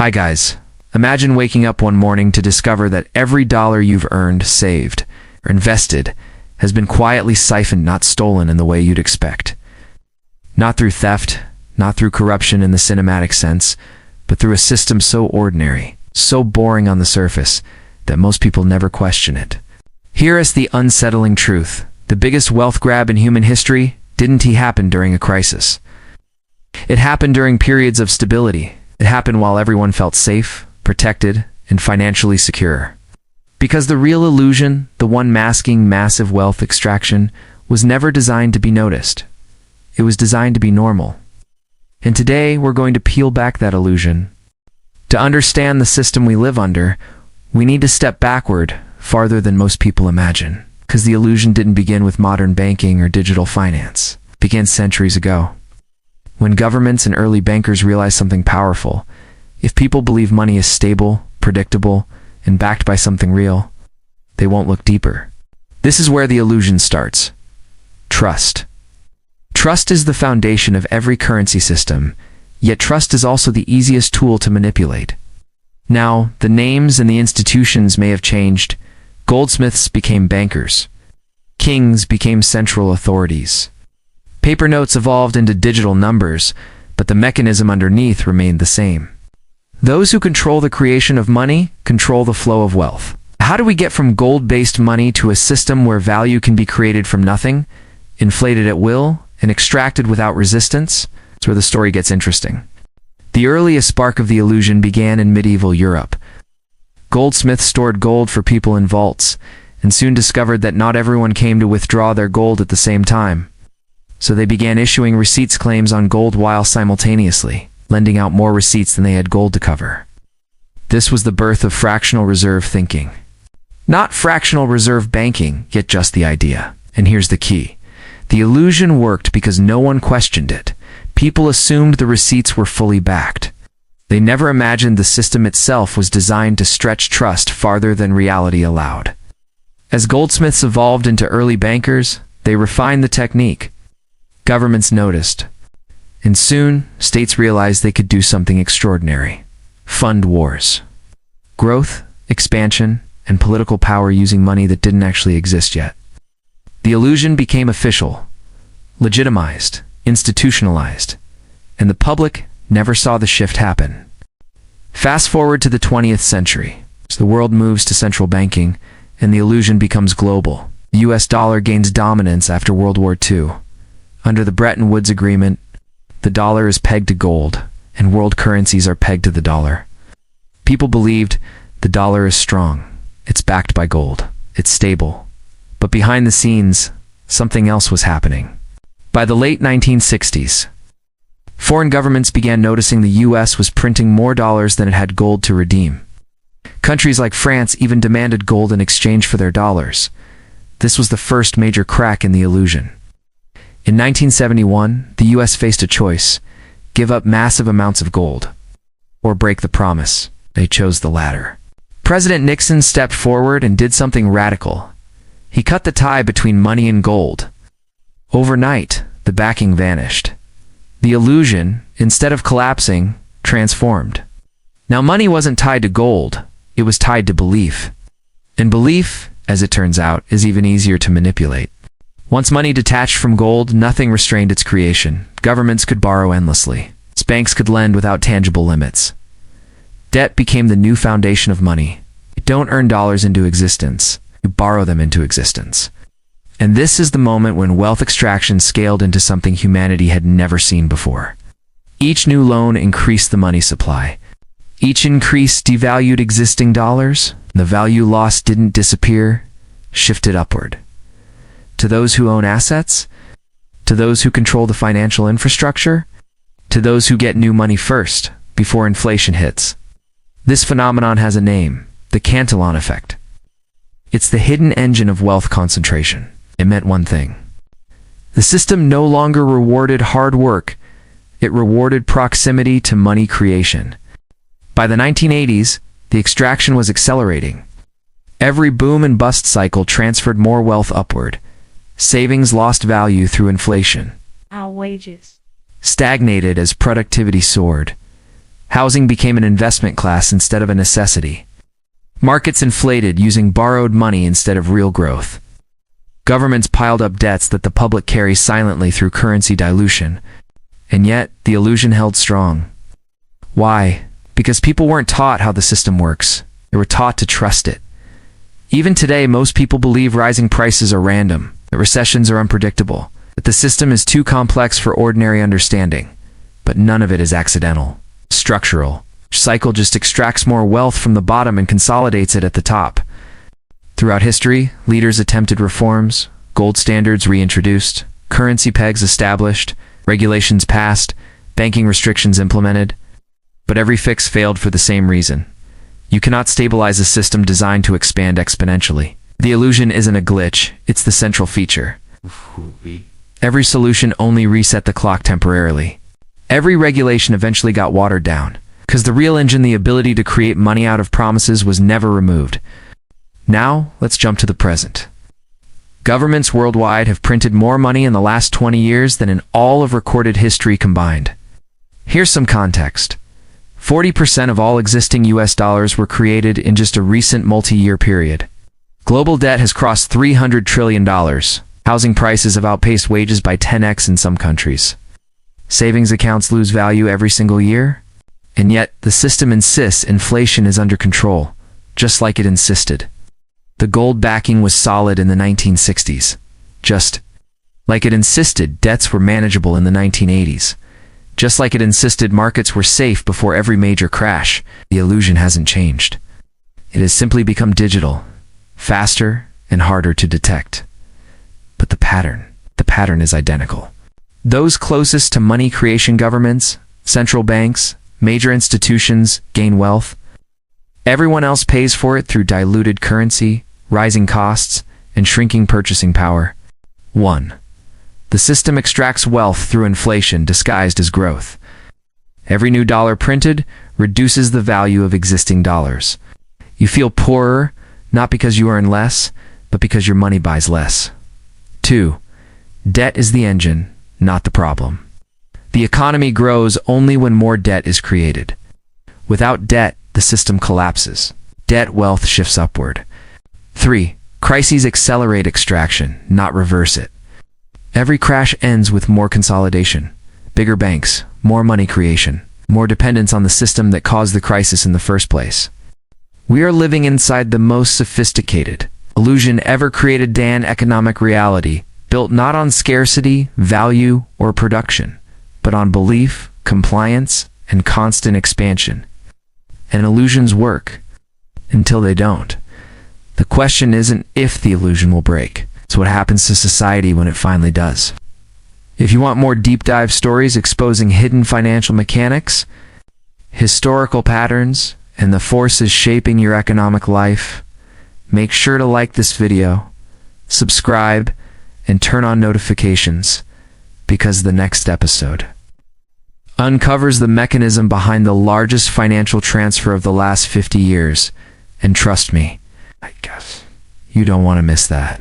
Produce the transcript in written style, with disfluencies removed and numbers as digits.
Hi guys. Imagine waking up one morning to discover that every dollar you've earned, saved, or invested has been quietly siphoned, not stolen in the way you'd expect. Not through theft, not through corruption in the cinematic sense, but through a system so ordinary, so boring on the surface, that most people never question it. Here is the unsettling truth. The biggest wealth grab in human history didn't happen during a crisis. It happened during periods of stability. It happened while everyone felt safe, protected, and financially secure. Because the real illusion, the one masking massive wealth extraction, was never designed to be noticed. It was designed to be normal. And today, we're going to peel back that illusion. To understand the system we live under, we need to step backward, farther than most people imagine. Because the illusion didn't begin with modern banking or digital finance. It began centuries ago. When governments and early bankers realized something powerful, if people believe money is stable, predictable, and backed by something real, they won't look deeper. This is where the illusion starts. Trust. Trust is the foundation of every currency system, yet trust is also the easiest tool to manipulate. Now, the names and the institutions may have changed. Goldsmiths became bankers. Kings became central authorities. Paper notes evolved into digital numbers, but the mechanism underneath remained the same. Those who control the creation of money control the flow of wealth. How do we get from gold-based money to a system where value can be created from nothing, inflated at will, and extracted without resistance? That's where the story gets interesting. The earliest spark of the illusion began in medieval Europe. Goldsmiths stored gold for people in vaults, and soon discovered that not everyone came to withdraw their gold at the same time. So they began issuing receipts claims on gold while simultaneously lending out more receipts than they had gold to cover. This was the birth of fractional reserve thinking. Not fractional reserve banking, yet just the idea. And here's the key. The illusion worked because no one questioned it. People assumed the receipts were fully backed. They never imagined the system itself was designed to stretch trust farther than reality allowed. As goldsmiths evolved into early bankers, they refined the technique. Governments noticed. And soon, states realized they could do something extraordinary. Fund wars. Growth, expansion, and political power using money that didn't actually exist yet. The illusion became official, legitimized, institutionalized, and the public never saw the shift happen. Fast forward to the 20th century. So the world moves to central banking, and the illusion becomes global. The US dollar gains dominance after World War II. Under the Bretton Woods Agreement, the dollar is pegged to gold, and world currencies are pegged to the dollar. People believed the dollar is strong, it's backed by gold, it's stable. But behind the scenes, something else was happening. By the late 1960s, foreign governments began noticing the US was printing more dollars than it had gold to redeem. Countries like France even demanded gold in exchange for their dollars. This was the first major crack in the illusion. In 1971, the US faced a choice: give up massive amounts of gold, or break the promise. They chose the latter. President Nixon stepped forward and did something radical. He cut the tie between money and gold. Overnight, the backing vanished. The illusion, instead of collapsing, transformed. Now, money wasn't tied to gold, it was tied to belief. And belief, as it turns out, is even easier to manipulate. Once money detached from gold, nothing restrained its creation. Governments could borrow endlessly. Banks could lend without tangible limits. Debt became the new foundation of money. You don't earn dollars into existence, you borrow them into existence. And this is the moment when wealth extraction scaled into something humanity had never seen before. Each new loan increased the money supply. Each increase devalued existing dollars. The value lost didn't disappear, shifted upward. To those who own assets, to those who control the financial infrastructure, to those who get new money first, before inflation hits. This phenomenon has a name: the Cantillon effect. It's the hidden engine of wealth concentration. It meant one thing. The system no longer rewarded hard work, it rewarded proximity to money creation. By the 1980s, the extraction was accelerating. Every boom and bust cycle transferred more wealth upward. Savings lost value through inflation. Our wages stagnated as productivity soared. Housing became an investment class instead of a necessity. Markets inflated using borrowed money instead of real growth. Governments piled up debts that the public carries silently through currency dilution. And yet, the illusion held strong. Why? Because people weren't taught how the system works. They were taught to trust it. Even today, most people believe rising prices are random, that recessions are unpredictable, that the system is too complex for ordinary understanding. But none of it is accidental, structural. Each cycle just extracts more wealth from the bottom and consolidates it at the top. Throughout history, leaders attempted reforms, gold standards reintroduced, currency pegs established, regulations passed, banking restrictions implemented. But every fix failed for the same reason. You cannot stabilize a system designed to expand exponentially. The illusion isn't a glitch, it's the central feature. Every solution only reset the clock temporarily. Every regulation eventually got watered down, because the real engine, the ability to create money out of promises, was never removed. Now, let's jump to the present. Governments worldwide have printed more money in the last 20 years than in all of recorded history combined. Here's some context. 40% of all existing US dollars were created in just a recent multi-year period. Global debt has crossed $300 trillion. Housing prices have outpaced wages by 10x in some countries. Savings accounts lose value every single year. And yet, the system insists inflation is under control, just like it insisted. The gold backing was solid in the 1960s. Just like it insisted debts were manageable in the 1980s. Just like it insisted markets were safe before every major crash, the illusion hasn't changed. It has simply become digital, faster and harder to detect. But the pattern is identical. Those closest to money creation, governments, central banks, major institutions, gain wealth. Everyone else pays for it through diluted currency, rising costs, and shrinking purchasing power. 1. The system extracts wealth through inflation disguised as growth. Every new dollar printed reduces the value of existing dollars. You feel poorer, not because you earn less, but because your money buys less. 2. Debt is the engine, not the problem. The economy grows only when more debt is created. Without debt, the system collapses. Debt wealth shifts upward. 3. Crises accelerate extraction, not reverse it. Every crash ends with more consolidation, bigger banks, more money creation, more dependence on the system that caused the crisis in the first place. We are living inside the most sophisticated illusion ever created, Dan, economic reality, built not on scarcity, value, or production, but on belief, compliance, and constant expansion. And illusions work until they don't. The question isn't if the illusion will break. It's what happens to society when it finally does. If you want more deep dive stories exposing hidden financial mechanics, historical patterns, and the forces shaping your economic life, make sure to like this video, subscribe, and turn on notifications, because the next episode uncovers the mechanism behind the largest financial transfer of the last 50 years. And trust me, I guess you don't want to miss that.